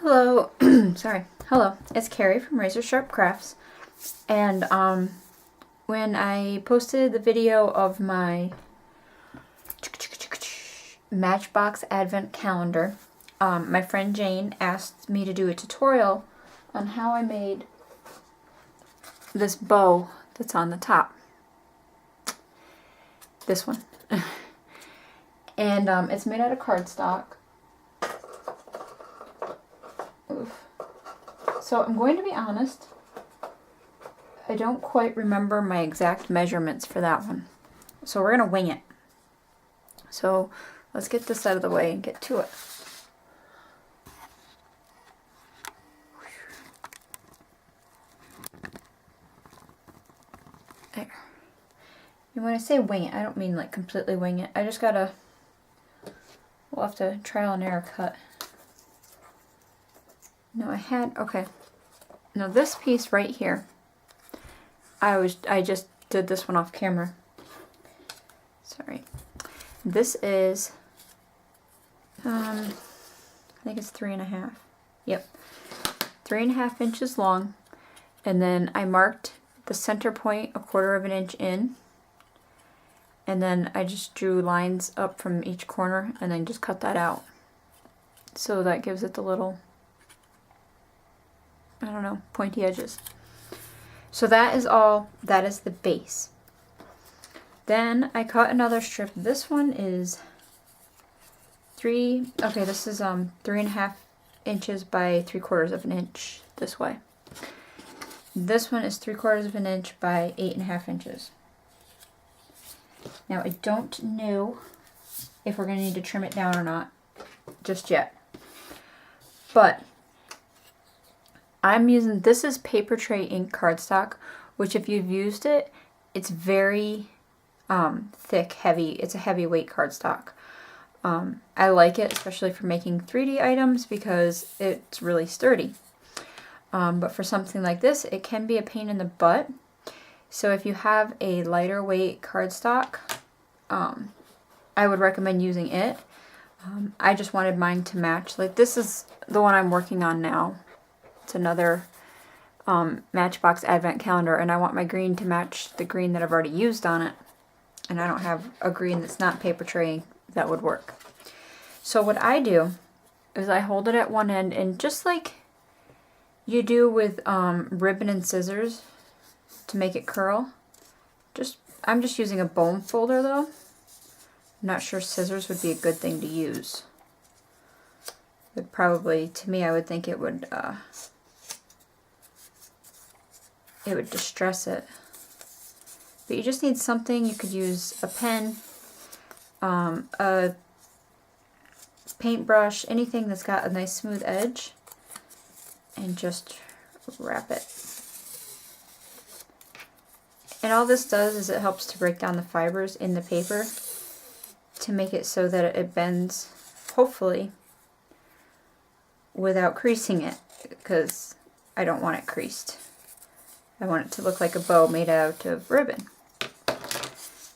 Hello, sorry. Hello, it's Kerri from Razor Sharp Crafts, and when I posted the video of my Matchbox Advent Calendar, my friend Jane asked me to do a tutorial on how I made this bow that's on the top. This one. And it's made out of cardstock. Oof. So I'm going to be honest, I don't quite remember my exact measurements for that one. So we're going to wing it. So let's get this out of the way and get to it. There. And when I say wing it, I don't mean like completely wing it. I just gotta, we'll have to trial and error cut. No, okay. Now this piece right here, I just did this one off camera. Sorry. This is, I think it's 3.5. Yep. 3.5 inches long. And then I marked the center point 1/4 inch in. And then I just drew lines up from each corner and then just cut that out. So that gives it the little, I don't know, pointy edges. So that is all, that is the base. Then I cut another strip. This one is this is 3.5 inches by 3/4 inch this way. This one is 3/4 inch by 8.5 inches. Now I don't know if we're going to need to trim it down or not just yet. But I'm using, this is paper tray ink cardstock, which if you've used it, it's very thick, heavy. It's a heavyweight cardstock. I like it, especially for making 3D items because it's really sturdy. But for something like this, it can be a pain in the butt. So if you have a lighter weight cardstock, I would recommend using it. I just wanted mine to match. Like this is the one I'm working on now. It's another Matchbox Advent Calendar, and I want my green to match the green that I've already used on it. And I don't have a green that's not paper tray that would work. So what I do is I hold it at one end, and just like you do with ribbon and scissors to make it curl, I'm just using a bone folder though. I'm not sure scissors would be a good thing to use. Would probably, to me, I would think it would distress it. But you just need something. You could use a pen, a paintbrush, anything that's got a nice smooth edge, and just wrap it. And all this does is it helps to break down the fibers in the paper to make it so that it bends, hopefully, without creasing it, because I don't want it creased. I want it to look like a bow made out of ribbon.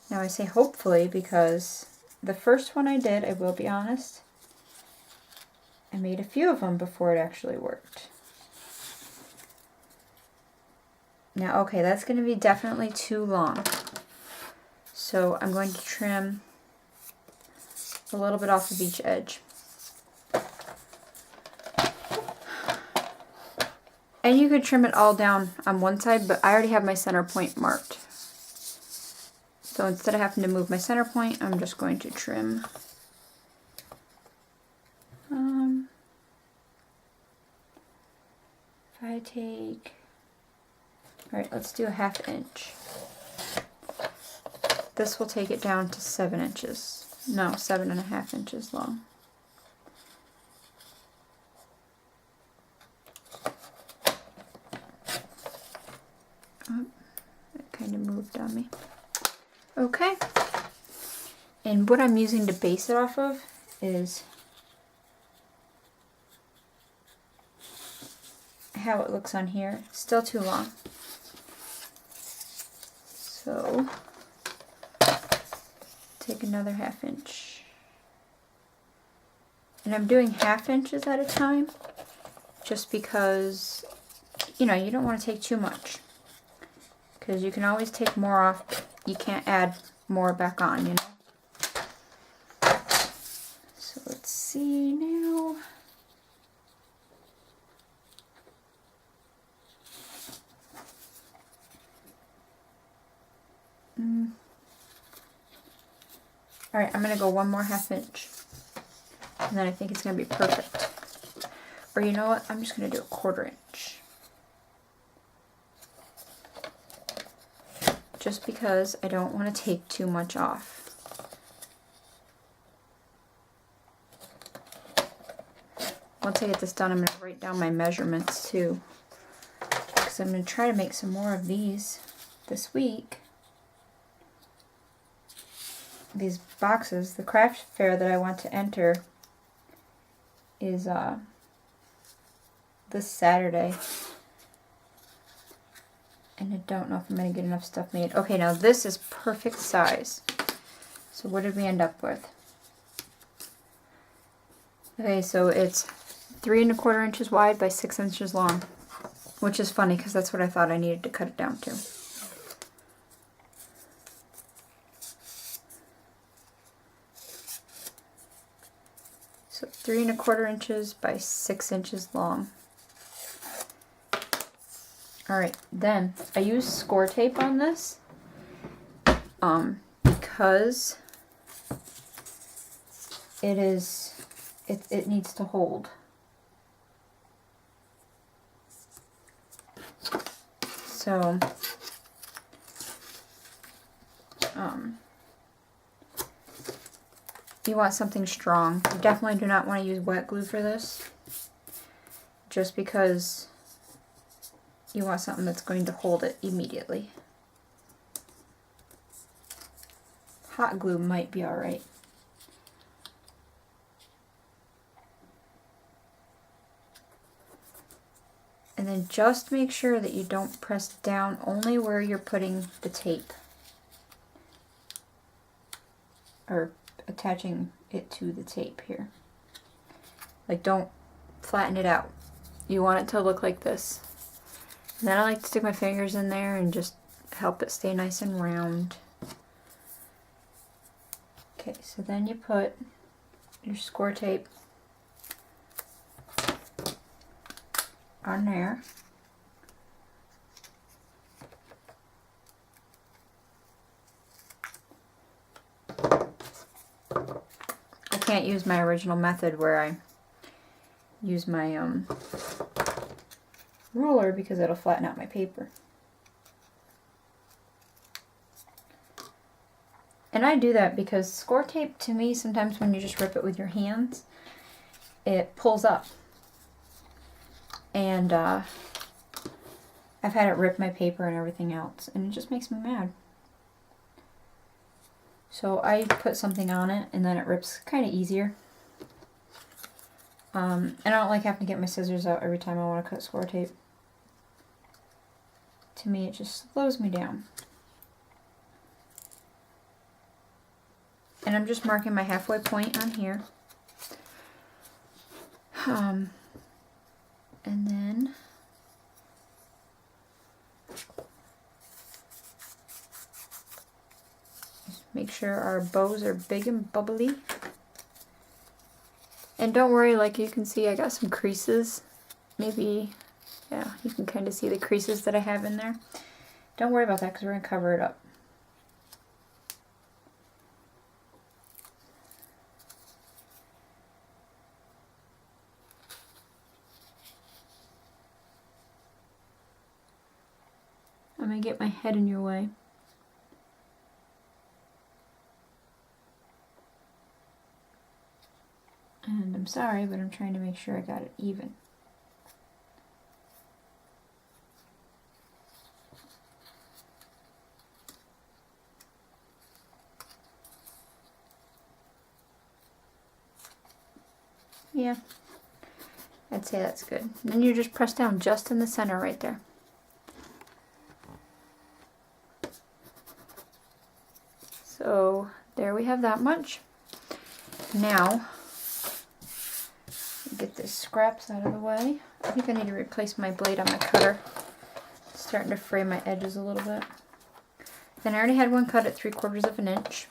Now I say hopefully because the first one I did, I will be honest, I made a few of them before it actually worked. Now, okay, that's going to be definitely too long. So I'm going to trim a little bit off of each edge. And you could trim it all down on one side, but I already have my center point marked. So instead of having to move my center point, I'm just going to trim. If I take, alright, let's do a 1/2 inch. This will take it down to 7 inches. No, 7.5 inches long. Oh, it kind of moved on me. Okay. And what I'm using to base it off of is how it looks on here. Still too long. So take another 1/2 inch. And I'm doing 1/2 inches at a time just because, you know, you don't want to take too much. Because you can always take more off, but you can't add more back on, you know. So let's see now. Alright, I'm going to go one more 1/2 inch. And then I think it's going to be perfect. Or you know what? I'm just going to do a 1/4 inch. Just because I don't want to take too much off. Once I get this done, I'm going to write down my measurements too. Because I'm going to try to make some more of these this week. These boxes, the craft fair that I want to enter is this Saturday. And I don't know if I'm going to get enough stuff made. Okay, now this is perfect size. So what did we end up with? Okay, so it's 3 1/4 inches wide by 6 inches long. Which is funny because that's what I thought I needed to cut it down to. So 3 1/4 inches by 6 inches long. Alright, then I use score tape on this because it needs to hold. So you want something strong. You definitely do not want to use wet glue for this, just because you want something that's going to hold it immediately. Hot glue might be alright. And then just make sure that you don't press down only where you're putting the tape. Or attaching it to the tape here. Like, don't flatten it out. You want it to look like this. And then I like to stick my fingers in there and just help it stay nice and round. Okay, so then you put your score tape on there. I can't use my original method where I use my ruler because it'll flatten out my paper. And I do that because score tape, to me, sometimes when you just rip it with your hands, it pulls up. And I've had it rip my paper and everything else, and it just makes me mad. So I put something on it, and then it rips kind of easier. And I don't like having to get my scissors out every time I want to cut score tape. To me, it just slows me down. And I'm just marking my halfway point on here. And then make sure our bows are big and bubbly. And don't worry, like you can see I got some creases. Maybe, yeah, you can kind of see the creases that I have in there. Don't worry about that because we're going to cover it up. I'm going to get my head in your way. And I'm sorry, but I'm trying to make sure I got it even. Yeah, I'd say that's good. And then you just press down just in the center right there. So there we have that much. Now, get the scraps out of the way. I think I need to replace my blade on my cutter. It's starting to fray my edges a little bit. Then I already had one cut at 3/4 of an inch.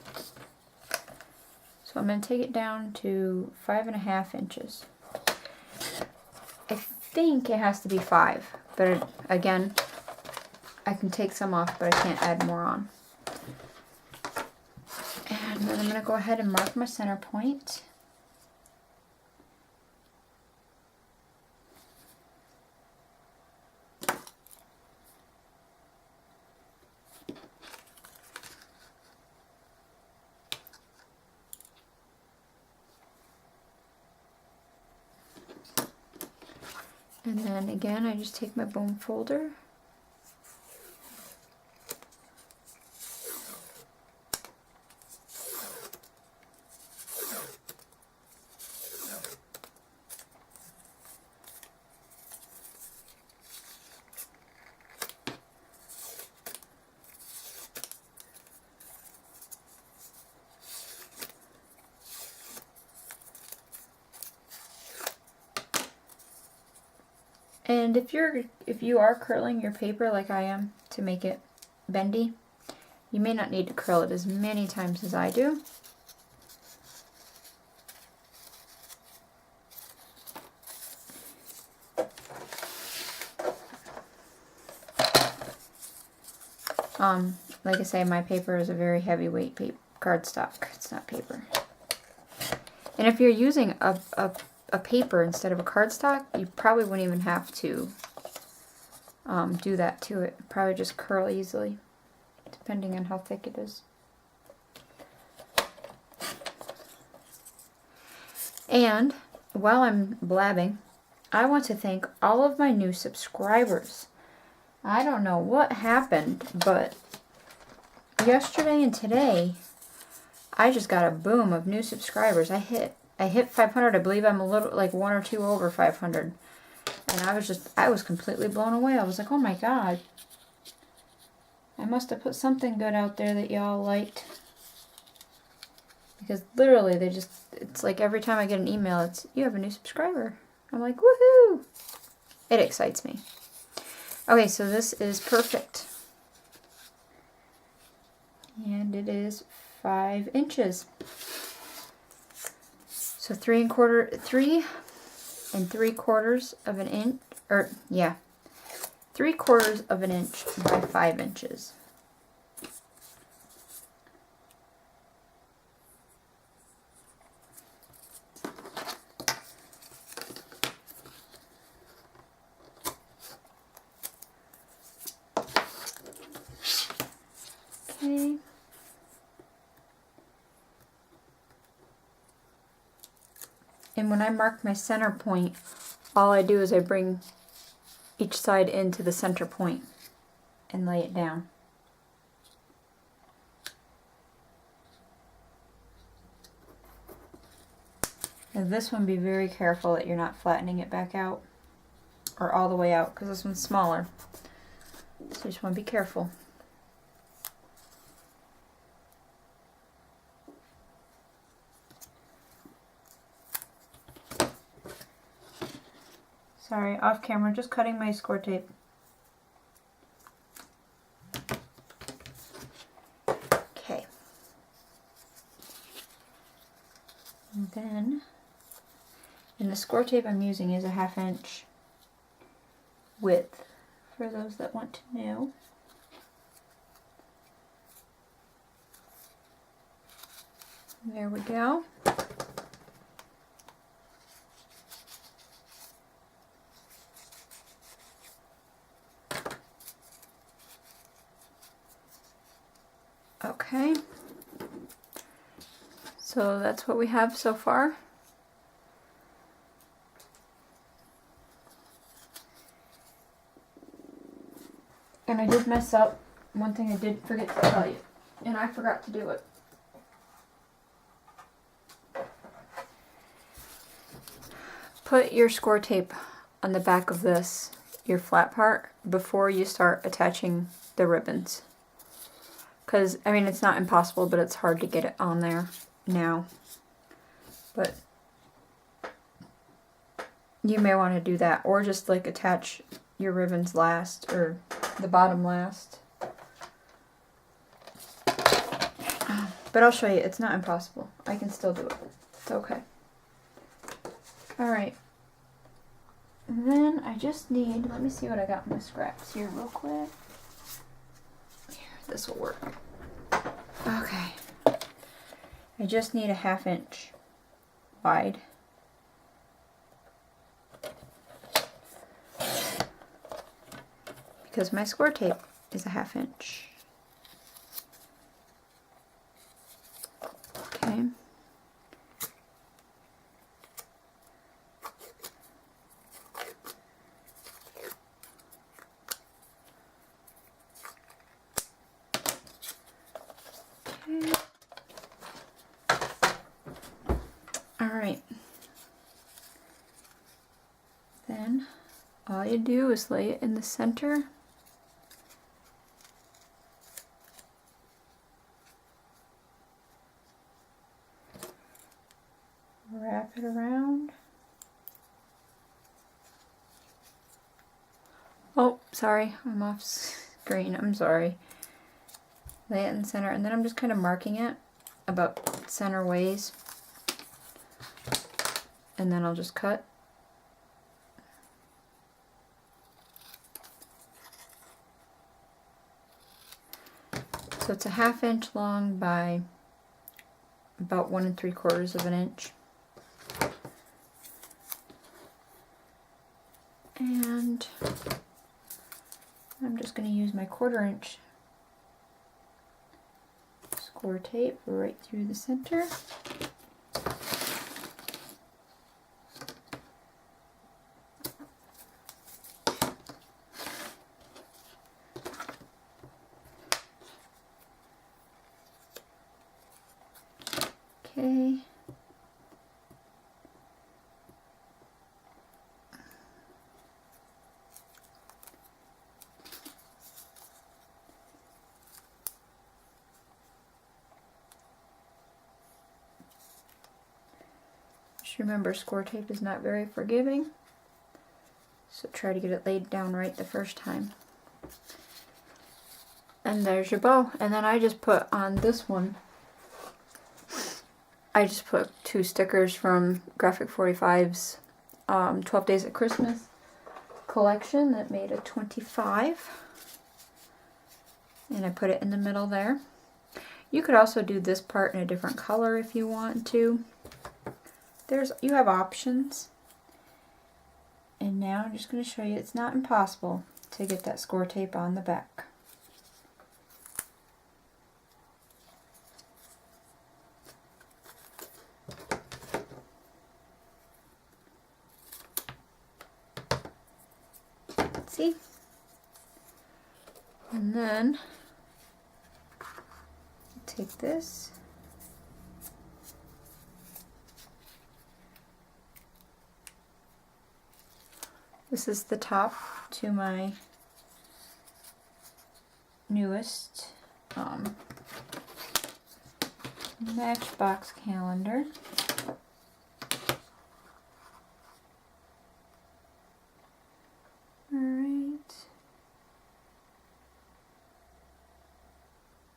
So I'm going to take it down to 5.5 inches. I think it has to be 5, but again, I can take some off, but I can't add more on. And then I'm going to go ahead and mark my center point. And then again, I just take my bone folder. And if you are curling your paper like I am to make it bendy, you may not need to curl it as many times as I do. Like I say, my paper is a very heavyweight cardstock. It's not paper. And if you're using a paper instead of a cardstock, you probably wouldn't even have to do that to it. Probably just curl easily, depending on how thick it is. And while I'm blabbing, I want to thank all of my new subscribers. I don't know what happened, but yesterday and today, I just got a boom of new subscribers. I hit 500. I believe I'm a little, like 1 or 2 over 500. And I was completely blown away. I was like, oh my God. I must have put something good out there that y'all liked. Because literally, it's like every time I get an email, it's, you have a new subscriber. I'm like, woohoo! It excites me. Okay, so this is perfect. And it is 5 inches. So 3 3/4 of an inch, or yeah, 3/4 of an inch by 5 inches. Okay. And when I mark my center point, all I do is I bring each side into the center point and lay it down. And this one, be very careful that you're not flattening it back out or all the way out, because this one's smaller. So you just want to be careful. Sorry, off camera, just cutting my score tape. Okay. And then, and the score tape I'm using is a 1/2 inch width, for those that want to know. There we go. Okay, so that's what we have so far. And I did mess up. One thing I did forget to tell you, and I forgot to do it. Put your score tape on the back of this, your flat part, before you start attaching the ribbons. Because, I mean, it's not impossible, but it's hard to get it on there now. But you may want to do that, or just like attach your ribbons last, or the bottom last. But I'll show you, it's not impossible. I can still do it. It's okay. Alright. Then I just need, let me see what I got in my scraps here real quick. Here, this will work. Okay. I just need a 1/2 inch wide. Because my score tape is a 1/2 inch. Okay. Alright. Then all you do is lay it in the center. Wrap it around. Oh, sorry, I'm off screen. I'm sorry. Lay it in the center, and then I'm just kind of marking it about center ways. And then I'll just cut. So it's a 1/2 inch long by about 1 3/4 inch. And I'm just going to use my 1/4 inch score tape right through the center. Okay. Just remember, score tape is not very forgiving, so try to get it laid down right the first time. And there's your bow. And then I just put on this one, I just put 2 stickers from Graphic 45's 12 Days of Christmas collection that made a 25. And I put it in the middle there. You could also do this part in a different color if you want to. You have options. And now I'm just going to show you, it's not impossible to get that score tape on the back. See? And then take this, this is the top to my newest Matchbox calendar.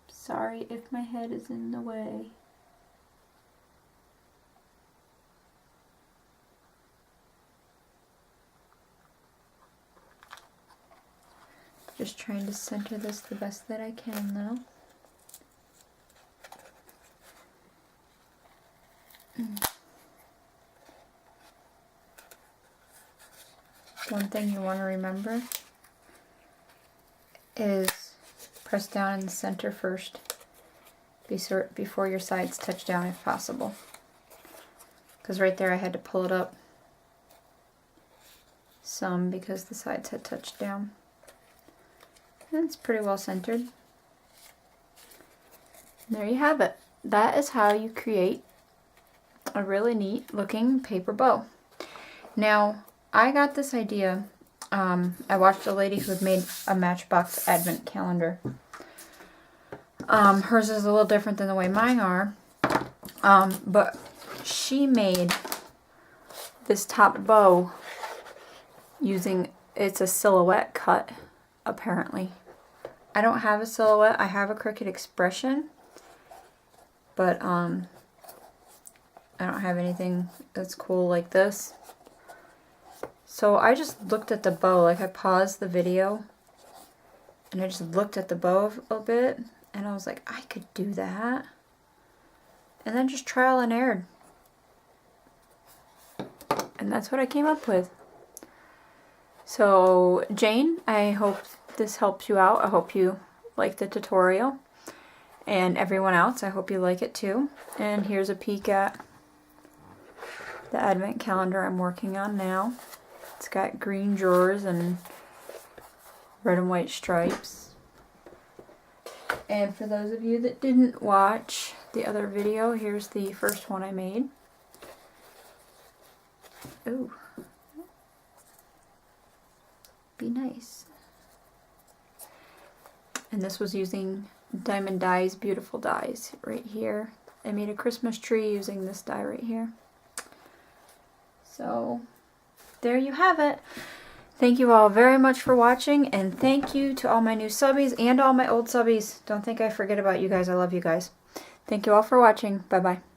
Sorry if my head is in the way. Just trying to center this the best that I can though. One thing you want to remember is press down in the center first before your sides touch down if possible. Because right there I had to pull it up some because the sides had touched down. And it's pretty well centered. And there you have it. That is how you create a really neat looking paper bow. Now, I got this idea. I watched a lady who had made a Matchbox advent calendar. Hers is a little different than the way mine are. But she made this top bow using, it's a silhouette cut, apparently. I don't have a silhouette, I have a Cricut Expression, but I don't have anything that's cool like this. So I just looked at the bow, like I paused the video and I just looked at the bow a bit and I was like, I could do that. And then just trial and error. And that's what I came up with. So Jane, I hope this helps you out. I hope you like the tutorial. And everyone else, I hope you like it too. And here's a peek at the advent calendar I'm working on now. It's got green drawers and red and white stripes. And for those of you that didn't watch the other video, here's the first one I made. Ooh. Be nice. And this was using Diamond Dye's Beautiful Dyes right here. I made a Christmas tree using this dye right here. So there you have it. Thank you all very much for watching, and thank you to all my new subbies and all my old subbies. Don't think I forget about you guys. I love you guys. Thank you all for watching. Bye-bye.